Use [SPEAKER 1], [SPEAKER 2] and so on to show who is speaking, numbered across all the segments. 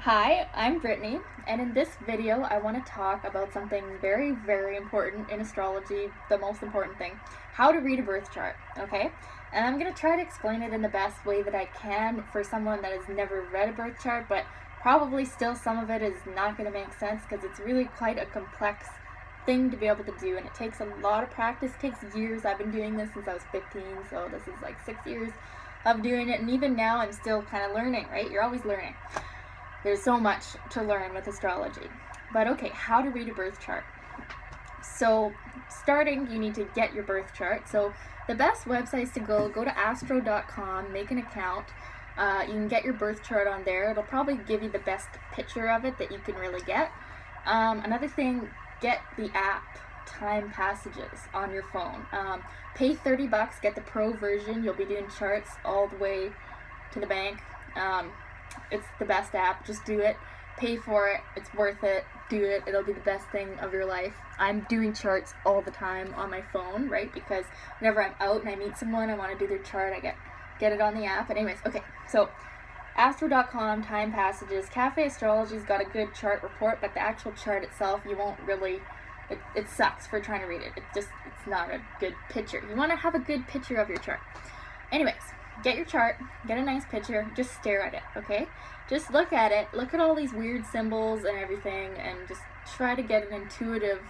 [SPEAKER 1] Hi, I'm Brittany, and in this video I want to talk about something very, very important in astrology, the most important thing, how to read a birth chart, okay? And I'm going to try to explain it in the best way that I can for someone that has never read a birth chart, but probably still some of it is not going to make sense because it's really quite a complex thing to be able to do, and it takes a lot of practice. It takes years. I've been doing this since I was 15, so this is like 6 years of doing it, and even now I'm still kind of learning, right? You're always learning. There's so much to learn with astrology. But okay, how to read a birth chart. So starting, you need to get your birth chart. So the best websites to go to astro.com, make an account. You can get your birth chart on there. It'll probably give you the best picture of it that you can really get. Another thing, get the app Time Passages on your phone. Pay $30, get the pro version. You'll be doing charts all the way to the bank. It's the best app. Just do it. Pay for it. It's worth it. Do it. It'll be the best thing of your life. I'm doing charts all the time on my phone, right? Because whenever I'm out and I meet someone, I want to do their chart, I get it on the app. But anyways, okay. So astro.com, Time Passages, Cafe Astrology's got a good chart report, but the actual chart itself, you won't really, it sucks for trying to read it. It's not a good picture. You want to have a good picture of your chart. Anyways, get your chart, get a nice picture, just stare at it, okay? Just look at it, look at all these weird symbols and everything, and just try to get an intuitive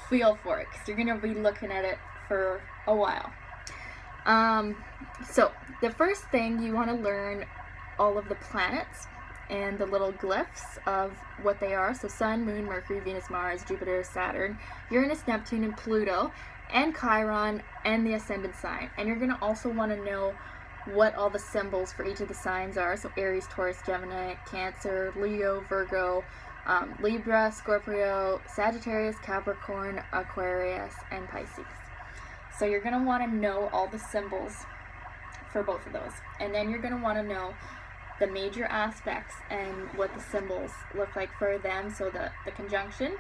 [SPEAKER 1] feel for it, because you're going to be looking at it for a while. So, the first thing, you want to learn all of the planets and the little glyphs of what they are. So Sun, Moon, Mercury, Venus, Mars, Jupiter, Saturn, Uranus, Neptune, and Pluto, and Chiron, and the ascendant sign. And you're going to also want to know what all the symbols for each of the signs are. So Aries, Taurus, Gemini, Cancer, Leo, Virgo, Libra, Scorpio, Sagittarius, Capricorn, Aquarius, and Pisces. So you're going to want to know all the symbols for both of those. And then you're going to want to know the major aspects and what the symbols look like for them. So the conjunction,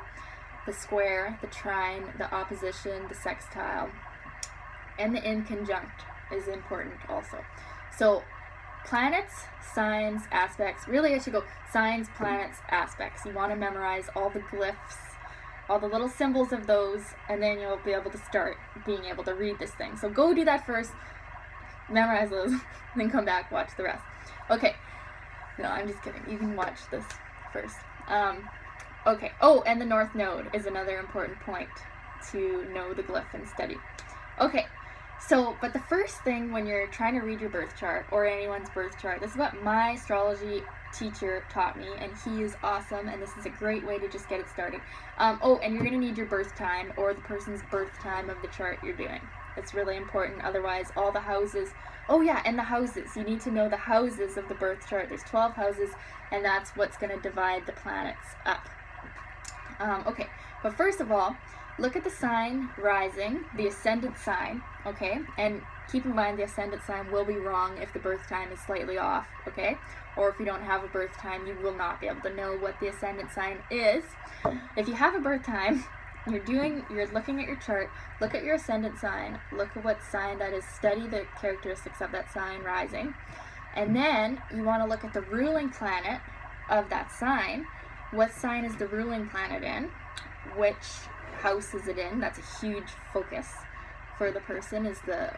[SPEAKER 1] the square, the trine, the opposition, the sextile, and the inconjunct is important also. So planets, signs, aspects. Really, I should go signs, planets, aspects. You want to memorize all the glyphs, all the little symbols of those, and then you'll be able to start being able to read this thing. So go do that first, memorize those, then come back, watch the rest. Okay. No, I'm just kidding. You can watch this first. Okay. Oh, and the North Node is another important point to know the glyph and study. Okay. So, but the first thing when you're trying to read your birth chart, or anyone's birth chart, this is what my astrology teacher taught me, and he is awesome, and this is a great way to just get it started. Oh, and you're going to need your birth time, or the person's birth time of the chart you're doing. It's really important, otherwise all the houses, oh yeah, and the houses, you need to know the houses of the birth chart. There's 12 houses, and that's what's going to divide the planets up. Okay, but first of all, look at the sign rising, the ascendant sign, okay? And keep in mind the ascendant sign will be wrong if the birth time is slightly off, okay? Or if you don't have a birth time, you will not be able to know what the ascendant sign is. If you have a birth time, you're looking at your chart, look at your ascendant sign, look at what sign that is, study the characteristics of that sign rising, and then you want to look at the ruling planet of that sign. What sign is the ruling planet in? Which house is it in? That's a huge focus for the person, is the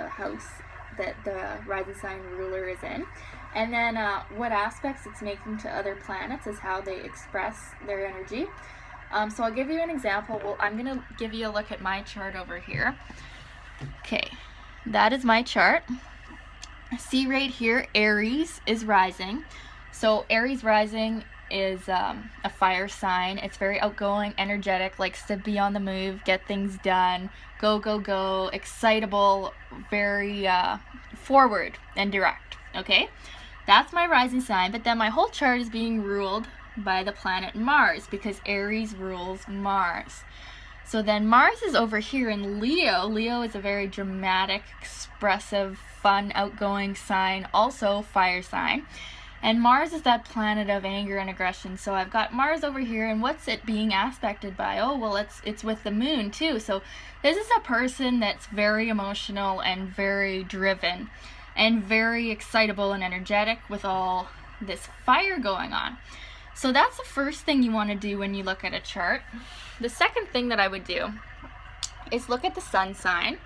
[SPEAKER 1] house that the rising sign ruler is in. And then what aspects it's making to other planets is how they express their energy. So I'll give you an example. Well, I'm going to give you a look at my chart over here. Okay, that is my chart. See right here, Aries is rising. So Aries rising is a fire sign. It's very outgoing, energetic, likes to be on the move, get things done, go, go, go, excitable, very forward and direct, okay? That's my rising sign, but then my whole chart is being ruled by the planet Mars, because Aries rules Mars. So then Mars is over here in Leo. Leo is a very dramatic, expressive, fun, outgoing sign, also fire sign. And Mars is that planet of anger and aggression. So I've got Mars over here, and what's it being aspected by? Oh, well, it's with the moon too. So this is a person that's very emotional and very driven and very excitable and energetic with all this fire going on. So that's the first thing you want to do when you look at a chart. The second thing that I would do is look at the sun sign,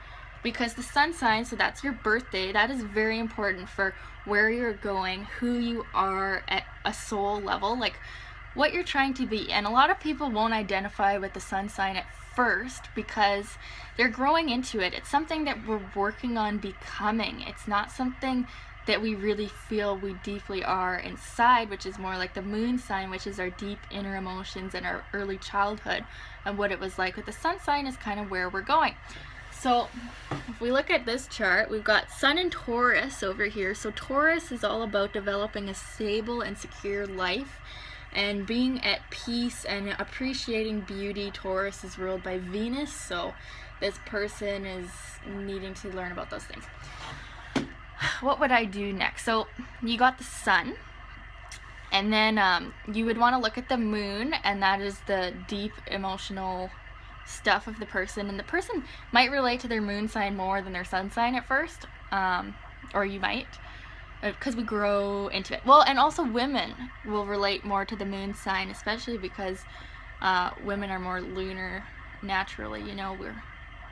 [SPEAKER 1] because the sun sign, so that's your birthday, that is very important for where you're going, who you are at a soul level, like what you're trying to be. And a lot of people won't identify with the sun sign at first because they're growing into it. It's something that we're working on becoming. It's not something that we really feel we deeply are inside, which is more like the moon sign, which is our deep inner emotions and our early childhood and what it was like. But the sun sign is kind of where we're going. So if we look at this chart, we've got Sun in Taurus over here. So Taurus is all about developing a stable and secure life and being at peace and appreciating beauty. Taurus is ruled by Venus, so this person is needing to learn about those things. What would I do next? So you got the sun, and then you would want to look at the moon, and that is the deep emotional stuff of the person. And the person might relate to their moon sign more than their sun sign at first, or you might, because we grow into it. Well, and also women will relate more to the moon sign, especially because women are more lunar naturally. You know, we're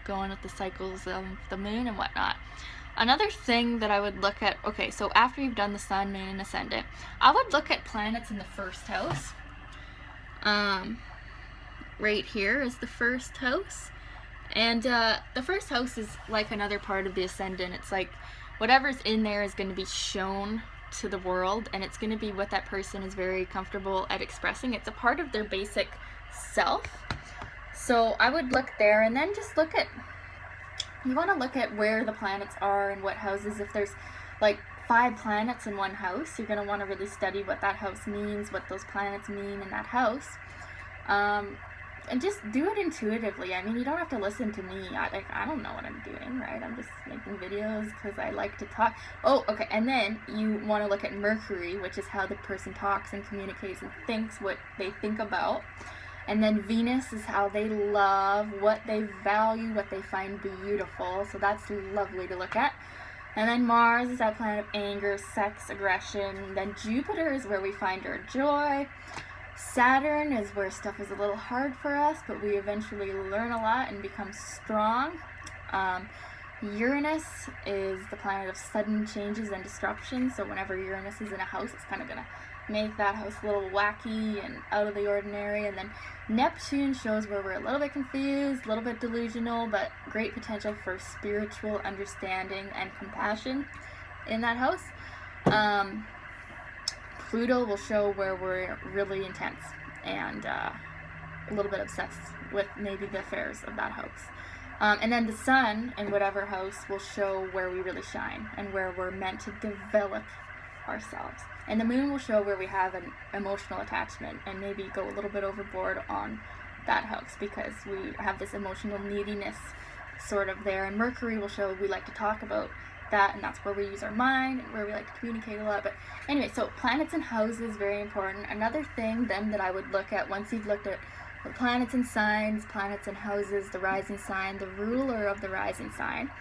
[SPEAKER 1] going with the cycles of the moon and whatnot. Another thing that I would look at, okay, so after you've done the sun, moon, and ascendant, I would look at planets in the first house. Right here is the first house. And the first house is like another part of the ascendant. It's like whatever's in there is going to be shown to the world, and it's going to be what that person is very comfortable at expressing. It's a part of their basic self. So I would look there, and then just look at, you want to look at where the planets are and what houses. If there's like 5 planets in one house, you're going to want to really study what that house means, what those planets mean in that house. And just do it intuitively. I mean, you don't have to listen to me. I don't know what I'm doing, right? I'm just making videos because I like to talk. Oh, okay. And then you want to look at Mercury, which is how the person talks and communicates and thinks, what they think about. And then Venus is how they love, what they value, what they find beautiful. So that's lovely to look at. And then Mars is that planet of anger, sex, aggression. Then Jupiter is where we find our joy. Saturn is where stuff is a little hard for us, but we eventually learn a lot and become strong. Uranus is the planet of sudden changes and disruption. So whenever Uranus is in a house, it's kind of going to make that house a little wacky and out of the ordinary. And then Neptune shows where we're a little bit confused, a little bit delusional, but great potential for spiritual understanding and compassion in that house. Pluto will show where we're really intense and a little bit obsessed with maybe the affairs of that house. And then the sun in whatever house will show where we really shine and where we're meant to develop ourselves. And the moon will show where we have an emotional attachment and maybe go a little bit overboard on that house because we have this emotional neediness sort of there. And Mercury will show we like to talk about that, and that's where we use our mind and where we like to communicate a lot. But anyway, so planets and houses, very important. Another thing then that I would look at once you've looked at the planets and signs, planets and houses, the rising sign, the ruler of the rising sign,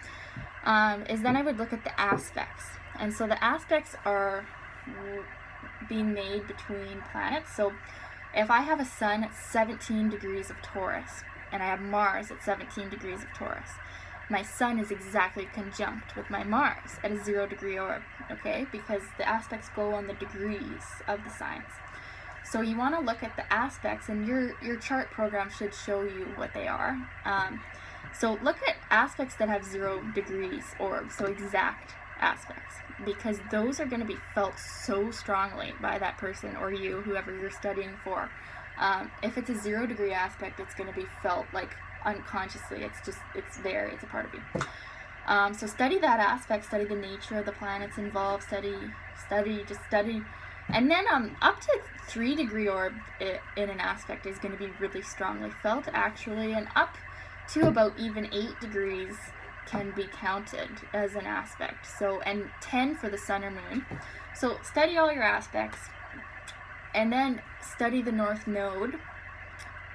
[SPEAKER 1] is then I would look at the aspects. And so the aspects are being made between planets. So if I have a sun at 17 degrees of Taurus and I have Mars at 17 degrees of Taurus, my sun is exactly conjunct with my Mars at a 0 degree orb, okay? Because the aspects go on the degrees of the signs. So you want to look at the aspects, and your chart program should show you what they are. So look at aspects that have 0 degrees orbs, so exact aspects, because those are going to be felt so strongly by that person or you, whoever you're studying for. If it's a 0 degree aspect, it's going to be felt like unconsciously. It's there, it's a part of you. So study that aspect, study the nature of the planets involved, study, and then up to 3 degree orb in an aspect is going to be really strongly felt actually, and up to about even 8 degrees can be counted as an aspect. So, and 10 for the sun or moon. So study all your aspects, and then study the North Node.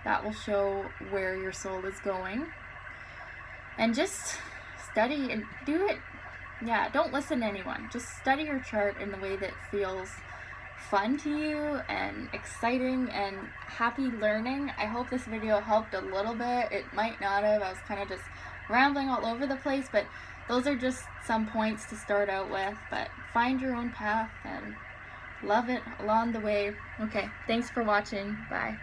[SPEAKER 1] That will show where your soul is going. And just study and do it. Yeah, don't listen to anyone. Just study your chart in the way that feels fun to you and exciting and happy learning. I hope this video helped a little bit. It might not have. I was kind of just rambling all over the place, but those are just some points to start out with. But find your own path and love it along the way. Okay, thanks for watching. Bye.